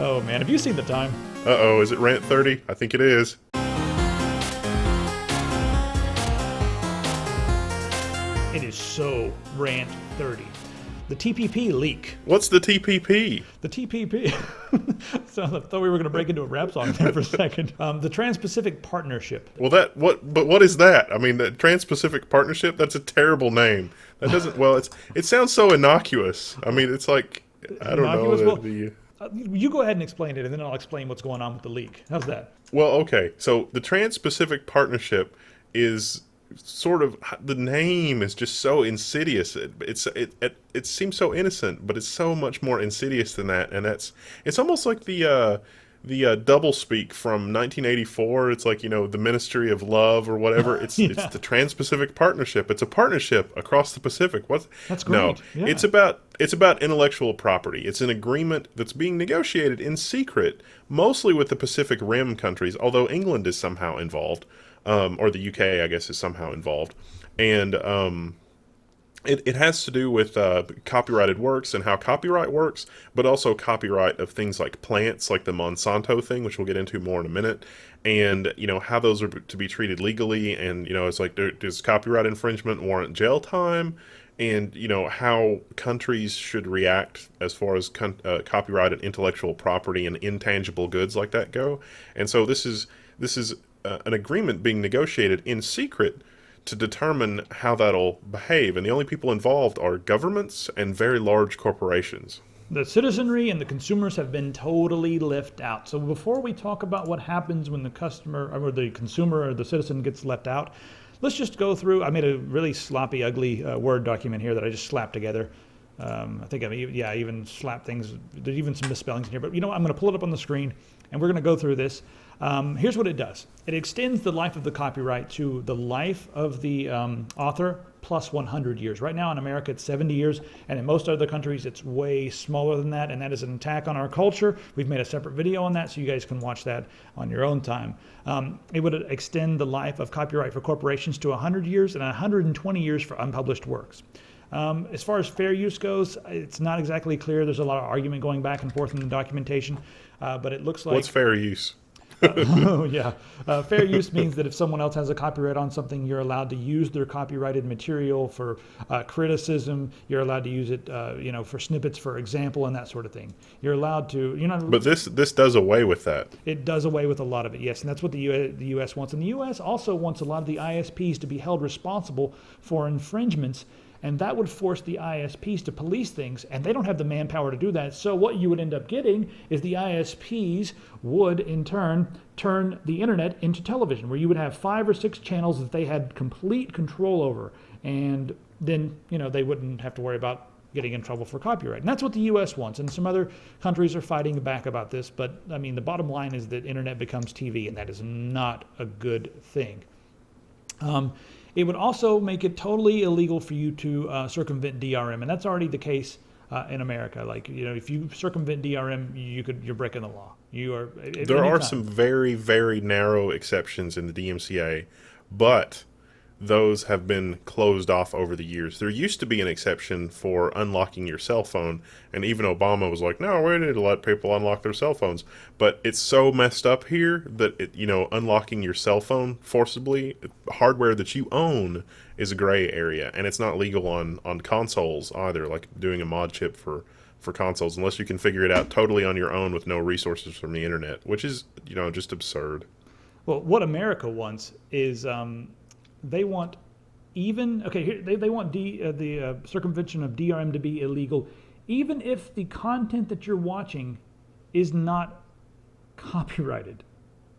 Oh man, have you seen the time? Uh-oh, is it Rant 30? I think it is. It is so Rant 30. The TPP leak. What's the TPP? The TPP. So I thought we were going to break into a rap song there for a second. The Trans-Pacific Partnership. Well, what is that? I mean, the Trans-Pacific Partnership, that's a terrible name. That doesn't, well, it sounds so innocuous. I mean, it's like, I don't know. Innocuous? You go ahead and explain it, and then I'll explain what's going on with the leak. How's that? Well, okay. So the Trans-Pacific Partnership is sort of, the name is just so insidious. It seems so innocent, but it's so much more insidious than that. And it's almost like the doublespeak from 1984. It's like, the Ministry of Love or whatever. It's Yeah. it's the Trans-Pacific Partnership. It's a partnership across the Pacific. What? That's great. No, Yeah. it's about intellectual property. It's an agreement that's being negotiated in secret, mostly with the Pacific Rim countries, although England is somehow involved, or the UK, I guess, is somehow involved, and it has to do with copyrighted works and how copyright works, but also copyright of things like plants, like the Monsanto thing, which we'll get into more in a minute, and how those are to be treated legally, and it's like, does copyright infringement warrant jail time, and how countries should react as far as copyrighted intellectual property and intangible goods like that go, and so this is an agreement being negotiated in secret to determine how that'll behave, and the only people involved are governments and very large corporations. The citizenry and the consumers have been totally left out. So before we talk about what happens when the customer or the consumer or the citizen gets left out, let's just go through. I made a really sloppy, ugly Word document here that I just slapped together. I think I even slapped things. There's even some misspellings in here, but I'm going to pull it up on the screen, and we're going to go through this. Here's what it does. It extends the life of the copyright to the life of the author plus 100 years. Right now in America, it's 70 years, and in most other countries, it's way smaller than that, and that is an attack on our culture. We've made a separate video on that, so you guys can watch that on your own time. It would extend the life of copyright for corporations to 100 years and 120 years for unpublished works. As far as fair use goes, it's not exactly clear. There's a lot of argument going back and forth in the documentation, but it looks like... What's fair use? Oh, yeah. Fair use means that if someone else has a copyright on something, you're allowed to use their copyrighted material for criticism. You're allowed to use it, for snippets, for example, and that sort of thing. You're allowed to, But this does away with that. It does away with a lot of it, yes, and that's what the U.S. wants. And the U.S. also wants a lot of the ISPs to be held responsible for infringements, and that would force the ISPs to police things, and they don't have the manpower to do that. So what you would end up getting is the ISPs would, in turn the internet into television, where you would have 5 or 6 channels that they had complete control over, and then they wouldn't have to worry about getting in trouble for copyright. And that's what the U.S. wants, and some other countries are fighting back about this, but I mean, the bottom line is that internet becomes TV, and that is not a good thing. It would also make it totally illegal for you to circumvent DRM, and that's already the case in America. Like, if you circumvent DRM, you're breaking the law. There are some very, very narrow exceptions in the DMCA, but those have been closed off over the years. There used to be an exception for unlocking your cell phone, and even Obama was like, no, we need to let people unlock their cell phones. But it's so messed up here that, unlocking your cell phone forcibly, hardware that you own, is a gray area, and it's not legal on consoles either, like doing a mod chip for consoles, unless you can figure it out totally on your own with no resources from the internet, which is, just absurd. Well, what America wants is... they want they want the circumvention of DRM to be illegal, even if the content that you're watching is not copyrighted.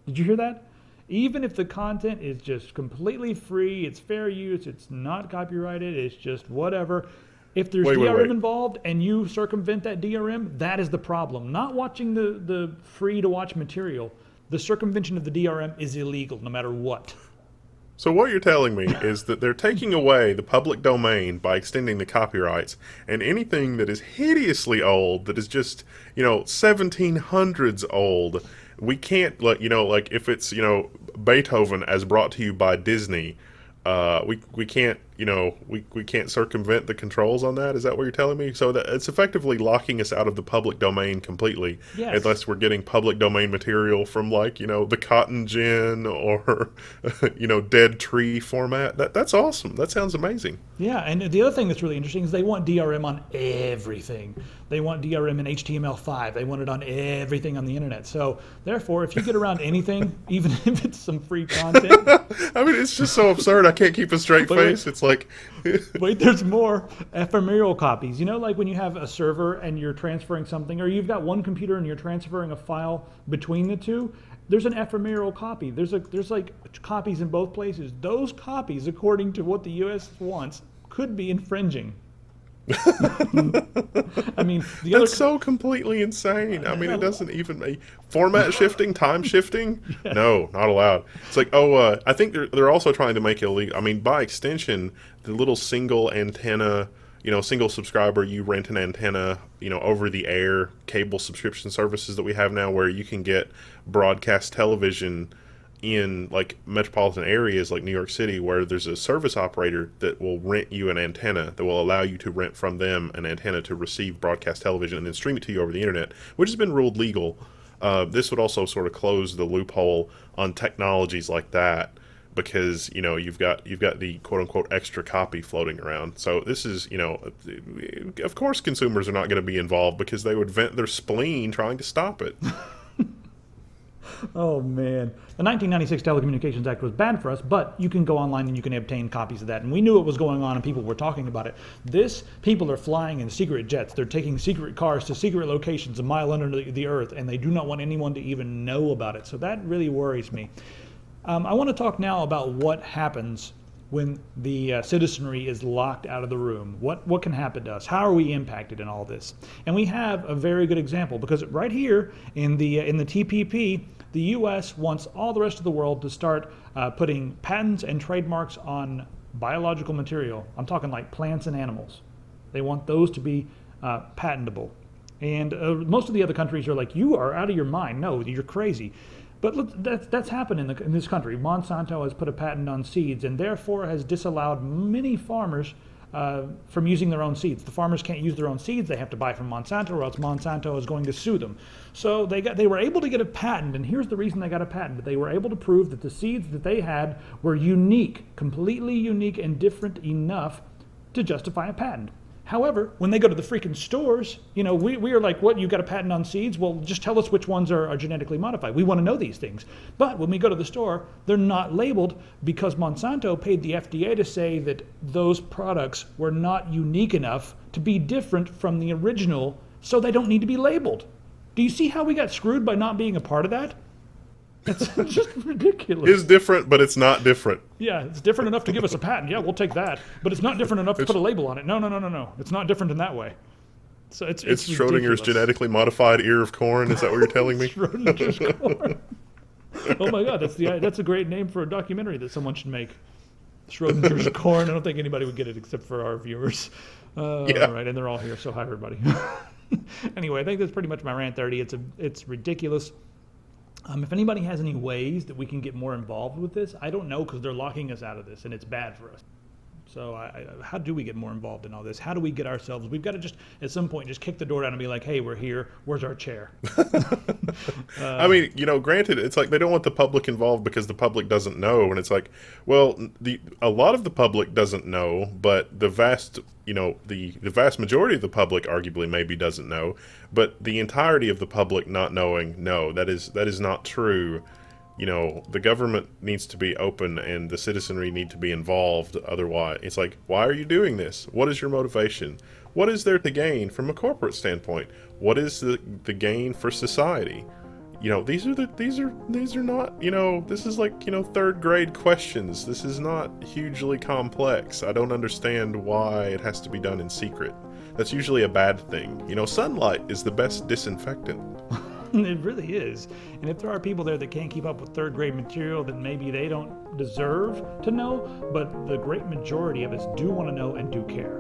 Did you hear that? Even if the content is just completely free, it's fair use, it's not copyrighted, it's just whatever. If there's DRM involved and you circumvent that DRM, that is the problem. Not watching the free-to-watch material. The circumvention of the DRM is illegal no matter what. So what you're telling me is that they're taking away the public domain by extending the copyrights, and anything that is hideously old, that is just, 1700s old, we can't, like if it's, Beethoven as brought to you by Disney, we can't, we can't circumvent the controls on that. Is that what you're telling me? So that it's effectively locking us out of the public domain completely, Yes. unless we're getting public domain material from the cotton gin or dead tree format. That's awesome. That sounds amazing. Yeah, and the other thing that's really interesting is they want DRM on everything. They want DRM in HTML5. They want it on everything on the internet. So therefore, if you get around anything, even if it's some free content, I mean, it's just so absurd. I can't keep a straight face. It's like, wait, there's more ephemeral copies. Like when you have a server and you're transferring something, or you've got one computer and you're transferring a file between the two, there's an ephemeral copy. There's like copies in both places. Those copies, according to what the U.S. wants, could be infringing. I mean, that's so completely insane. I mean, it doesn't even format shifting, time shifting. Yeah. No, not allowed. It's like, I think they're also trying to make it illegal. I mean, by extension, the little single antenna, single subscriber, you rent an antenna, over the air cable subscription services that we have now, where you can get broadcast television in like metropolitan areas like New York City, where there's a service operator that will rent you an antenna, that will allow you to rent from them an antenna to receive broadcast television and then stream it to you over the internet, which has been ruled legal. This would also sort of close the loophole on technologies like that, because you've got the quote unquote extra copy floating around. So this is of course consumers are not going to be involved, because they would vent their spleen trying to stop it. Oh, man. The 1996 Telecommunications Act was bad for us, but you can go online and you can obtain copies of that. And we knew what was going on and people were talking about it. People are flying in secret jets. They're taking secret cars to secret locations a mile under the earth, and they do not want anyone to even know about it. So that really worries me. I want to talk now about what happens when the citizenry is locked out of the room. What can happen to us? How are we impacted in all this? And we have a very good example, because right here in the TPP, the U.S. wants all the rest of the world to start putting patents and trademarks on biological material. I'm talking like plants and animals. They want those to be patentable. And most of the other countries are like, you are out of your mind. No, you're crazy. But look, that's happened in this country. Monsanto has put a patent on seeds and therefore has disallowed many farmers from using their own seeds. The farmers can't use their own seeds. They have to buy from Monsanto, or else Monsanto is going to sue them. So they were able to get a patent, and here's the reason they got a patent. They were able to prove that the seeds that they had were unique, completely unique and different enough to justify a patent. However, when they go to the freaking stores, we are like, what, you got a patent on seeds? Well, just tell us which ones are genetically modified. We want to know these things. But when we go to the store, they're not labeled, because Monsanto paid the FDA to say that those products were not unique enough to be different from the original, so they don't need to be labeled. Do you see how we got screwed by not being a part of that? It's just ridiculous. It's different, but it's not different. Yeah, it's different enough to give us a patent. Yeah, we'll take that. But it's not different enough to put a label on it. No. It's not different in that way. So it's Schrodinger's genetically modified ear of corn. Is that what you're telling me? Schrodinger's corn. Oh my God, that's a great name for a documentary that someone should make. Schrodinger's corn. I don't think anybody would get it except for our viewers. Yeah. All right, and they're all here, so hi everybody. Anyway, I think that's pretty much my rant 30. It's ridiculous. If anybody has any ways that we can get more involved with this, I don't know, because they're locking us out of this and it's bad for us. So how do we get more involved in all this? How do we get ourselves? We've got to just, at some point, just kick the door down and be like, hey, we're here. Where's our chair? I mean, granted, it's like they don't want the public involved because the public doesn't know. And it's like, well, a lot of the public doesn't know, but the vast majority of the public arguably maybe doesn't know. But the entirety of the public not knowing, no, that is not true. The government needs to be open and the citizenry need to be involved. Otherwise, it's like, why are you doing this? What is your motivation? What is there to gain from a corporate standpoint? What is the gain for society? These are not, this is like, third grade questions. This is not hugely complex. I don't understand why it has to be done in secret. That's usually a bad thing. Sunlight is the best disinfectant. It really is. And if there are people there that can't keep up with third grade material, then maybe they don't deserve to know, but the great majority of us do want to know and do care.